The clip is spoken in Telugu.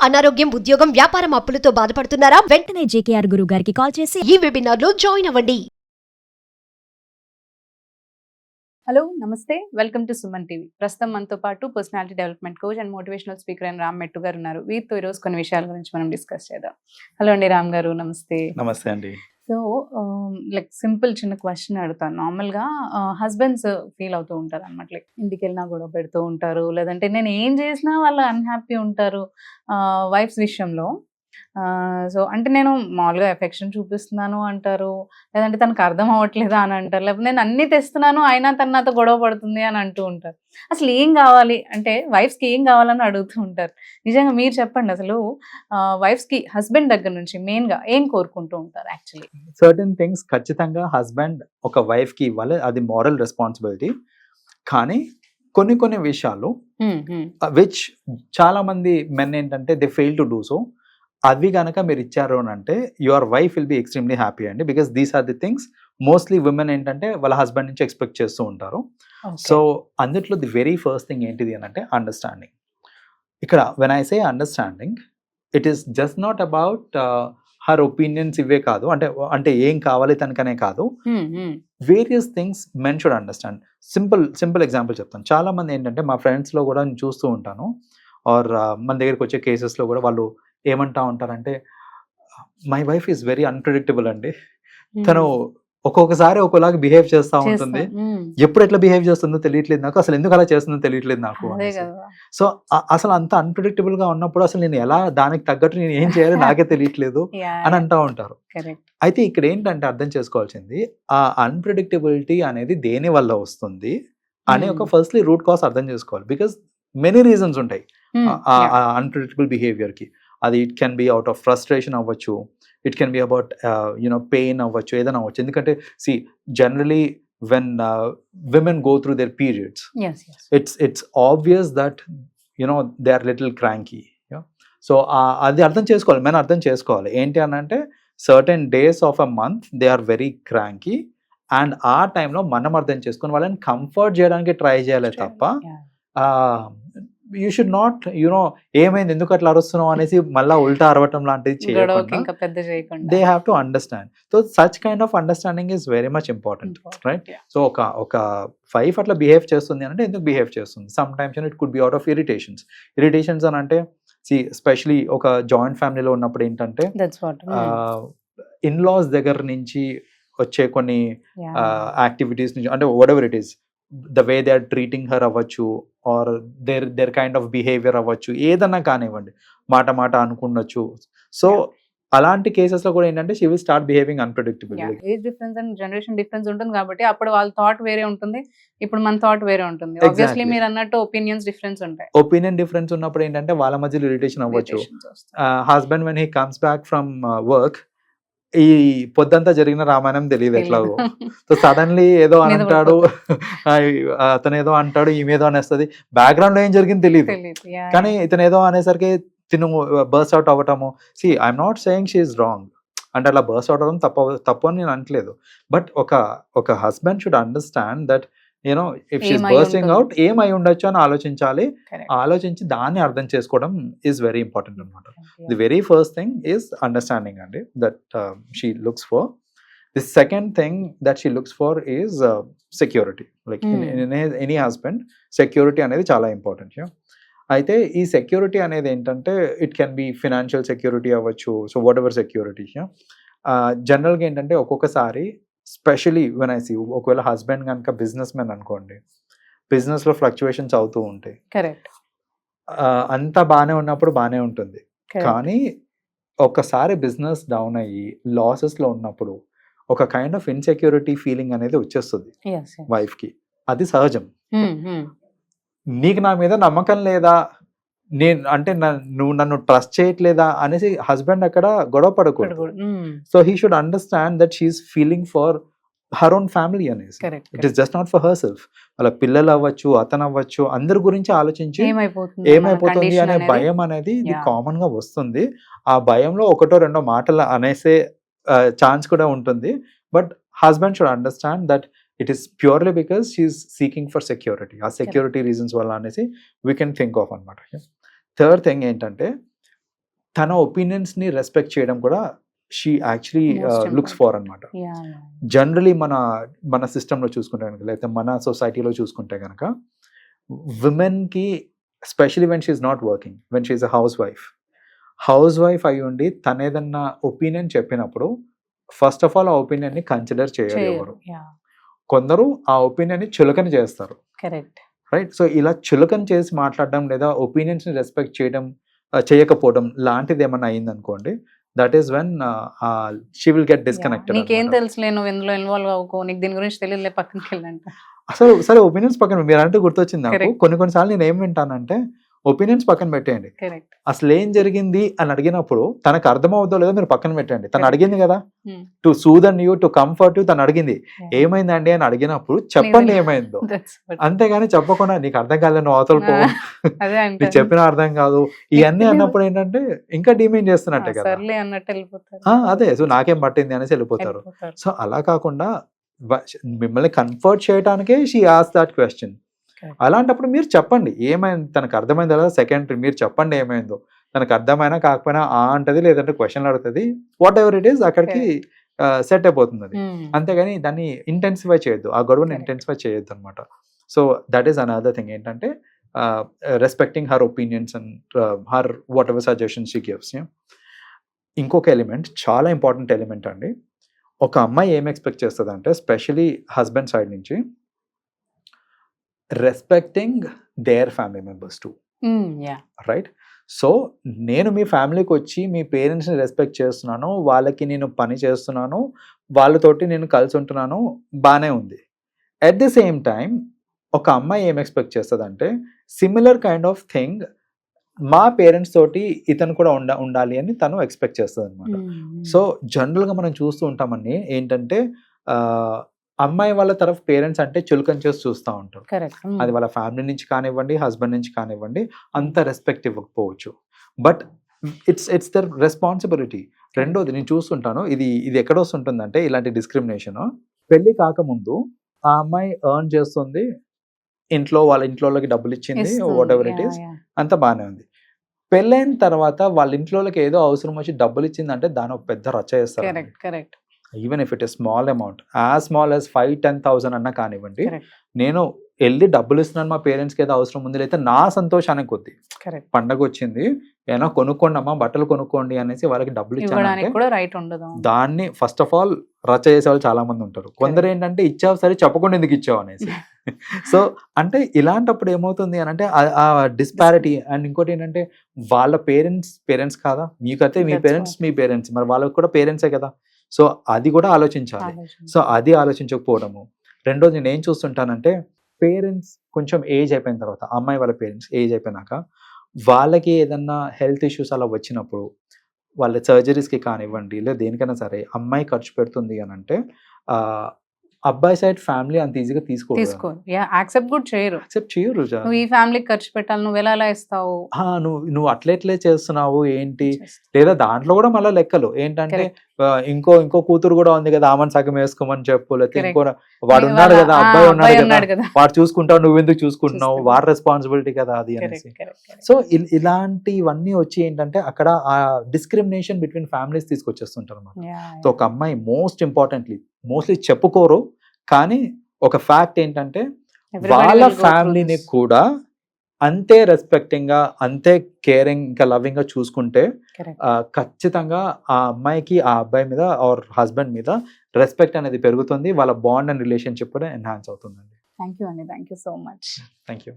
అనారోగ్యం, ఉద్యోగం, వ్యాపారం అప్పులతో బాధపడుతున్నారా? వెంటనే జేకేఆర్ గురువు గారికి కాల్ చేసి ఈ వెబినార్ లో జాయిన్ అవ్వండి. హలో నమస్తే, వెల్కమ్ టు సుమన్ టీవీ. ప్రస్తుతం మనతో పాటు personality development coach and motivational speaker అయిన రామ్ మెట్టు గారు ఉన్నారు. వీరితో ఈరోజు కొన్ని విషయాల గురించి మనం డిస్కస్ చేద్దాం. హలో అండి రామ్ గారు, నమస్తే. నమస్తే అండి. సో లైక్ సింపుల్ చిన్న క్వశ్చన్ అడుగుతాను. నార్మల్గా హస్బెండ్స్ ఫీల్ అవుతూ ఉంటారు అనమాట, లైక్ ఇంటికి వెళ్ళినా గొడవ పెడుతూ ఉంటారు, లేదంటే నేను ఏం చేసినా వాళ్ళు అన్హ్యాపీ ఉంటారు వైఫ్స్ విషయంలో. సో అంటే నేను మామూలుగా ఎఫెక్షన్ చూపిస్తున్నాను అంటారు, లేదంటే తనకు అర్థం అవ్వట్లేదా అని అంటారు, లేకపోతే నేను అన్నీ తెస్తున్నాను అయినా తను నాతో గొడవ పడుతుంది అని అంటూ ఉంటారు. అసలు ఏం కావాలి అంటే వైఫ్స్కి ఏం కావాలని అడుగుతూ ఉంటారు. నిజంగా మీరు చెప్పండి, అసలు వైఫ్స్కి హస్బెండ్ దగ్గర నుంచి మెయిన్గా ఏం కోరుకుంటూ ఉంటారు? యాక్చువల్లీ సర్టెన్ థింగ్స్ ఖచ్చితంగా హస్బెండ్ ఒక వైఫ్కి ఇవ్వాలి, అది మోరల్ రెస్పాన్సిబిలిటీ. కానీ కొన్ని విషయాలు విచ్ చాలా మంది మెన్ ఏంటంటే they fail to do so, అవి కనుక మీరు ఇచ్చారు అని అంటే your wife will be extremely happy అండి. Because these are the things mostly women ఏంటంటే వాళ్ళ హస్బెండ్ నుంచి ఎక్స్పెక్ట్ చేస్తూ ఉంటారు. సో అందుట్లో ది వెరీ ఫస్ట్ థింగ్ ఏంటిది అని అంటే అండర్స్టాండింగ్. ఇక్కడ when I say understanding, it is just not about her opinions ఇవే కాదు, అంటే ఏం కావాలి తనకనే కాదు, various things men should understand. Simple example చెప్తాను. చాలా మంది ఏంటంటే మా ఫ్రెండ్స్లో కూడా నేను చూస్తూ ఉంటాను, ఆర్ మన దగ్గరికి వచ్చే కేసెస్లో కూడా వాళ్ళు ఏమంటా ఉంటారంటే, my wife is very unpredictable అండి. తను ఒక్కొక్కసారి ఒకలాగా బిహేవ్ చేస్తూ ఉంటుంది, ఎప్పుడు ఎట్లా బిహేవ్ చేస్తుందో తెలియట్లేదు నాకు, అసలు ఎందుకు అలా చేస్తుందో తెలియట్లేదు నాకు. సో అసలు అంత అన్ప్రెడిక్టబుల్ గా ఉన్నప్పుడు అసలు నేను ఎలా దానికి తగ్గట్టు నేను ఏం చేయాలో నాకే తెలియట్లేదు అని అంటూ ఉంటారు. అయితే ఇక్కడ ఏంటంటే అర్థం చేసుకోవాల్సింది, ఆ అన్ప్రెడిక్టబిలిటీ అనేది దేని వల్ల వస్తుంది అని ఒక ఫస్ట్లీ రూట్ కాజ్ అర్థం చేసుకోవాలి. బికాస్ మెనీ రీజన్స్ ఉంటాయి అన్ప్రెడిక్టబుల్ బిహేవియర్ కి. అది it can be out of frustration అవ్వచ్చు, it can be about pain అవ్వచ్చు, ఏదైనా అవ్వచ్చు. ఎందుకంటే see generally when women go through their periods, it's obvious that they are little cranky. So అది అర్థం చేసుకోవాలి, మెన్ అర్థం చేసుకోవాలి. ఏంటి అని అంటే certain days of a month they are very cranky, and ఆ టైంలో మనం అర్థం చేసుకొని వాళ్ళని కంఫర్ట్ చేయడానికి ట్రై చేయాలి తప్ప యూ షుడ్ నాట్ ఏమైంది ఎందుకు అట్లా అరుస్తున్నావు అనేసి మళ్ళీ ఉల్టా అరవటం లాంటిది చేయకుండా they have to understand. So such kind of understanding is very much important, right? So ఒక వైఫ్ అట్లా బిహేవ్ చేస్తుంది అంటే ఎందుకు బిహేవ్ చేస్తుంది? Some times it could be out of irritations అని అంటే ఎస్పెషలీ ఒక జాయింట్ ఫ్యామిలీలో ఉన్నప్పుడు ఏంటంటే ఇన్లాస్ దగ్గర నుంచి వచ్చే కొన్ని యాక్టివిటీస్ నుంచి, అంటే whatever it is, the way they are treating her అవ్వచ్చు, or their kind of behaviour అవ్వచ్చు, ఏదన్నా కానివ్వండి, మాట అనుకుండొచ్చు. సో అలాంటి కేసెస్ లో కూడా ఏంటంటే she will start behaving unpredictable. Age difference and generation difference ఉంటుంది కాబట్టి అప్పుడు వాళ్ళ థాట్ వేరే ఉంటుంది, ఇప్పుడు మన థాట్ వేరే ఉంటుంది. ఆబ్వియస్లీ మీరు అన్నట్టు ఒపీనియన్స్ డిఫరెన్స్ ఉంటాయి. ఒపీనియన్ డిఫరెన్స్ ఉన్నప్పుడు ఏంటంటే వాళ్ళ మధ్యలో ఇరిటేషన్ అవ్వచ్చు. Husband when he comes back from work, ఈ పొద్దంతా జరిగిన రామాయణం తెలియదు ఎట్లాగో. సో సడన్లీ ఏదో అంటాడు, అతను ఏదో అంటాడు, ఈమెదో అనేస్తుంది, బ్యాక్గ్రౌండ్ లో ఏం జరిగింది తెలియదు. కానీ ఇతను ఏదో అనేసరికి తిను బర్స్ట్ అవుట్ అవ్వటము. See I'm not saying she is wrong, అంటే అలా బర్స్ట్ అవుట్ అవ్వడం తప్పు అని నేను అనట్లేదు. బట్ ఒక husband should understand that if she's bursting out ఏమై ఉండొచ్చు అని ఆలోచించాలి. ఆలోచించి దాన్ని అర్థం చేసుకోవడం ఈజ్ వెరీ ఇంపార్టెంట్ అనమాట. The very first thing is understanding అండి, that she looks for. The second thing that she looks for is security. Like in any husband security అనేది చాలా ఇంపార్టెంట్. అయితే ఈ సెక్యూరిటీ అనేది ఏంటంటే it can be financial security అవ్వచ్చు, సో వాట్ ఎవర్ సెక్యూరిటీ. జనరల్గా ఏంటంటే ఒక్కొక్కసారి స్పెషలీ వెన్ ఐ సీ, ఒకవేళ హస్బెండ్ కనుక బిజినెస్ మెన్ అనుకోండి, బిజినెస్ లో ఫ్లక్చువేషన్స్ అవుతూ ఉంటాయి. అంతా బాగానే ఉన్నప్పుడు బాగానే ఉంటుంది, కానీ ఒక్కసారి బిజినెస్ డౌన్ అయ్యి లాసెస్ లో ఉన్నప్పుడు ఒక కైండ్ ఆఫ్ ఇన్సెక్యూరిటీ ఫీలింగ్ అనేది వచ్చేస్తుంది వైఫ్ కి. అది సహజం. నీకు నా మీద నమ్మకం లేదా, నువ్వు నన్ను ట్రస్ట్ చేయట్లేదా అనేసి హస్బెండ్ అక్కడ గొడవ పడకూడదు. So he should understand that she's feeling for her own family అనేసి. It is just not for herself. వాళ్ళ పిల్లలు అవ్వచ్చు, అతను అవ్వచ్చు, అందరి గురించి ఆలోచించి ఏమైపోతుంది అనే భయం అనేది ఇది కామన్ గా వస్తుంది. ఆ భయంలో ఒకటో రెండో మాటలు అనేసే ఛాన్స్ కూడా ఉంటుంది. But husband should understand that it is purely because she is seeking for security. ఆ సెక్యూరిటీ రీజన్స్ వల్ల అనేసి we can think of అన్నమాట. థర్డ్ థింగ్ ఏంటంటే తన ఒపీనియన్స్ ని రెస్పెక్ట్ చేయడం కూడా she actually Most looks important. For అనమాట. Yeah, yeah. జనరలీ మన సిస్టంలో చూసుకుంటే కనుక లేకపోతే మన సొసైటీలో చూసుకుంటే కనుక విమెన్కి specially when she's not working, when she's a housewife అయి ఉండి తన ఏదన్నా ఒపీనియన్ చెప్పినప్పుడు ఫస్ట్ ఆఫ్ ఆల్ ఆ ఒపీనియన్ని కన్సిడర్ చేయరు ఎవరు. Yeah, కొందరు ఆ ఒపీనియన్ని చులకన చేస్తారు, correct. రైట్? సో ఇలా చులకన చేసి మాట్లాడడం లేదా ఒపీనియన్స్ని రెస్పెక్ట్ చేయడం చేయకపోవడం లాంటిది ఏమన్నా అయిందనుకోండి, that is when she will get Yeah. Disconnected. నీకేం తెలుసులే, నువ్వు ఇందులో ఇన్వాల్వ్ అవ్వకో, నీకు దీని గురించి తెలియదులే, పక్కనకి వెళ్ళంట. అసలు సరే ఒపీనియన్స్ పక్కన, మీరు అంటే గుర్తొచ్చింది నాకు. Correct. కొన్నిసార్లు నేను ఏం వింటానంటే ఒపీనియన్స్ పక్కన పెట్టేయండి, కరెక్ట్. అసలు ఏం జరిగింది అని అడిగినప్పుడు తనకు అర్థమవుతుందో లేదో మీరు పక్కన పెట్టండి. తను Correct. అడిగింది కదా, Hmm. To soothen you, to comfort you, తను అడిగింది Yeah. ఏమైందండి అని అడిగినప్పుడు చెప్పండి నీది- ఏమైందో. That's what- అంతేగాని చెప్పకుండా నీకు అర్థం కాలేదు, నువ్వు అవతల పో, అదే నీకు అంటే చెప్పిన అర్థం కాదు, ఇవన్నీ అన్నప్పుడు ఏంటంటే ఇంకా డిమైన్ చేస్తున్నట్టే కదా. సర్లే అన్నట్టు వెళ్ళిపోతారు. అదే, సో నాకేం పట్టింది అనేసి వెళ్ళిపోతారు. వెళ్ళిపోతారు. సో అలా కాకుండా మిమ్మల్ని కంఫర్ట్ చేయడానికే షీ ఆస్ దట్ క్వశ్చన్. Correct. అలాంటప్పుడు మీరు చెప్పండి ఏమైంది, తనకు అర్థమైంది కదా సెకండరీ, మీరు చెప్పండి ఏమైందో. తనకు అర్థమైనా కాకపోయినా అంటది, లేదంటే క్వశ్చన్లు అడుగుతుంది, వాట్ ఎవర్ ఇట్ ఈస్ అక్కడికి సెట్ అయిపోతుంది అది. Hmm. అంతేగాని దాన్ని ఇంటెన్సిఫై చేయొద్దు, ఆ గొడవని Correct. ఇంటెన్సిఫై చేయొద్దు అనమాట. So that is another thing ఏంటంటే respecting her opinions and her whatever suggestions she gives. ఇంకొక ఎలిమెంట్, చాలా ఇంపార్టెంట్ ఎలిమెంట్ అండి. ఒక అమ్మాయి ఏం ఎక్స్పెక్ట్ చేస్తుంది అంటే స్పెషలీ హస్బెండ్ సైడ్ నుంచి respecting their family members too, Hmm, yeah. Right? So నేను మీ ఫ్యామిలీకి వచ్చి మీ పేరెంట్స్ని రెస్పెక్ట్ చేస్తున్నాను, వాళ్ళకి నేను పని చేస్తున్నాను, వాళ్ళతోటి నేను కలిసి ఉంటున్నాను, బాగానే ఉంది. అట్ ది సేమ్ టైం ఒక అమ్మాయి ఏం ఎక్స్పెక్ట్ చేస్తుంది అంటే సిమిలర్ కైండ్ ఆఫ్ థింగ్ మా పేరెంట్స్ తోటి ఇతను కూడా ఉండాలి అని తను ఎక్స్పెక్ట్ చేస్తుంది అనమాట. Hmm. సో జనరల్గా మనం చూస్తూ ఉంటామని ఏంటంటే అమ్మాయి వాళ్ళ తరఫు పేరెంట్స్ అంటే చులకన చేసి చూస్తూ ఉంటారు. Correct. Hmm. అది వాళ్ళ ఫ్యామిలీ నుంచి కానివ్వండి, హస్బెండ్ నుంచి కానివ్వండి, అంత రెస్పెక్ట్ ఇవ్వకపోవచ్చు. But it's their responsibility. రెండోది నేను చూస్తుంటాను, ఇది ఎక్కడ వస్తుంటుందంటే ఇలాంటి డిస్క్రిమినేషన్, పెళ్లి కాకముందు ఆ అమ్మాయి ఎర్న్ చేస్తుంది, వాళ్ళ ఇంట్లోకి డబ్బులు ఇచ్చింది, ఇస్తుంది. What ever it Yeah, is, yeah. అంత బాగానే ఉంది. పెళ్ళైన తర్వాత వాళ్ళ ఇంట్లోకి ఏదో అవసరం వచ్చి డబ్బులు ఇచ్చిందంటే దాని ఒక పెద్ద రచ్చ చేస్తారు. Correct, correct. Even if it is small amount, as small as 5,000-10,000 అన్నా కానివ్వండి, Correct. నేను వెళ్ళి డబ్బులు ఇస్తున్నాను మా పేరెంట్స్కి ఏదో అవసరం ఉంది, అయితే నా సంతోషానికి కొద్ది Correct. పండగ వచ్చింది ఏమైనా కొనుక్కోండి అమ్మా, బట్టలు కొనుక్కోండి అనేసి వాళ్ళకి డబ్బులు ఇవ్వడానికి ఇచ్చానంటే కూడా రైట్ ఉండదు. దాన్ని ఫస్ట్ ఆఫ్ ఆల్ రచ్చ చేసే వాళ్ళు చాలా మంది ఉంటారు. కొందరు ఏంటంటే ఇచ్చావు సరే చెప్పకుండా ఎందుకు ఇచ్చావు అనేసి. సో అంటే ఇలాంటప్పుడు ఏమవుతుంది అని అంటే ఆ డిస్పారిటీ. అండ్ ఇంకోటి ఏంటంటే వాళ్ళ పేరెంట్స్ కాదా, మీకైతే మీ That's పేరెంట్స్ మీ పేరెంట్స్, మరి వాళ్ళకి కూడా పేరెంట్సే కదా. సో అది కూడా ఆలోచించాలి. ఆలోచన. సో అది ఆలోచించకపోవడము. రెండోది నేను ఏం చూస్తుంటానంటే పేరెంట్స్ కొంచెం ఏజ్ అయిపోయిన తర్వాత, అమ్మాయి వాళ్ళ పేరెంట్స్ ఏజ్ అయిపోయినాక వాళ్ళకి ఏదన్నా హెల్త్ ఇష్యూస్ అలా వచ్చినప్పుడు వాళ్ళ సర్జరీస్కి కానివ్వండి లేదా దేనికైనా సరే అమ్మాయి ఖర్చు పెడుతుంది అని అంటే అబ్బాయి సైడ్ ఫ్యామిలీ అంత ఈజీగా తీసుకోరు, యాక్సెప్ట్ కూడా చేయరు. యాక్సెప్ట్ చేయరు. నువ్వు ఈ ఫ్యామిలీకి ఖర్చు పెట్టాలి, నువ్వు ఎలా ఇస్తావు. నువ్వు అట్లెట్లే చేస్తున్నావు ఏంటి, లేదా దాంట్లో కూడా మళ్ళీ లెక్కలు ఏంటంటే ఇంకో కూతురు కూడా ఉంది కదా, ఆమెను సగం వేసుకోమని చెప్పు, లేకపోతే ఇంకో వాడు ఉన్నాడు కదా, అబ్బాయి ఉన్నాడు కదా, వాడు చూసుకుంటావు, నువ్వెందుకు చూసుకుంటున్నావు, వాడి రెస్పాన్సిబిలిటీ కదా అది అనేసి. సో ఇలాంటివన్నీ వచ్చి ఏంటంటే అక్కడ ఆ డిస్క్రిమినేషన్ బిట్వీన్ ఫ్యామిలీస్ తీసుకొచ్చేస్తుంటారు అన్నమాట. సో ఒక అమ్మాయి మోస్ట్లీ చెప్పుకోరు, కానీ ఒక ఫ్యాక్ట్ ఏంటంటే వాళ్ళ ఫ్యామిలీని కూడా అంతే రెస్పెక్టింగ్ గా, అంతే కేరింగ్, ఇంకా లవింగ్ గా చూసుకుంటే ఖచ్చితంగా ఆ అమ్మాయికి ఆ అబ్బాయి మీద ఆర్ హస్బెండ్ మీద రెస్పెక్ట్ అనేది పెరుగుతుంది, వాళ్ళ బాండ్ అండ్ రిలేషన్షిప్ కూడా ఎన్హాన్స్ అవుతుందండి. థ్యాంక్ యూ అండి, thank you so much. Thank you.